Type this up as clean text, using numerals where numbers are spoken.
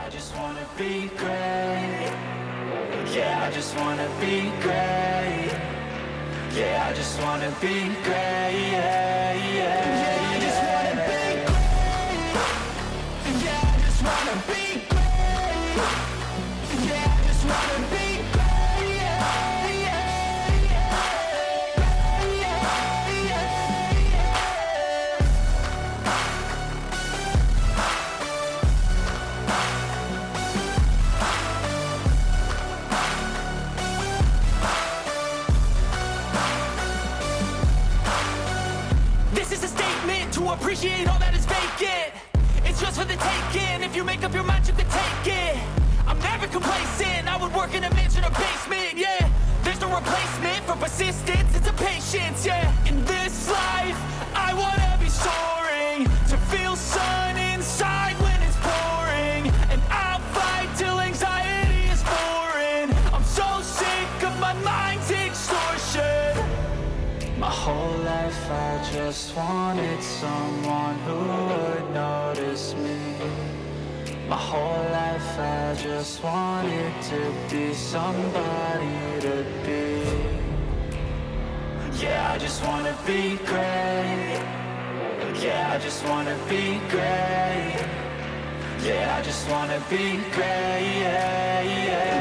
I just wanna be great. Yeah, I just wanna be great. Yeah, I just wanna be great. Yeah, yeah, yeah, I just wanna be great. Yeah, I just wanna be great. Yeah, I just wanna be great. Yeah, yeah, yeah, yeah, yeah, yeah. This is a statement to appreciate all that is vacant. It's just for the taking. If you make up your mind, you can take it. I'm never complacent. I would work in a mansion or basement, yeah. There's no replacement for persistence, it's a patience, yeah. In this life, I wanna be soaring, to feel sun inside when it's pouring. And I'll fight till anxiety is foreign. I'm so sick of my mind's extortion. My whole life I just wanted someone who would notice me. My whole life I just wanted to be somebody to be. Yeah, I just wanna be great. Yeah, I just wanna be great. Yeah, I just wanna be great. Yeah, yeah.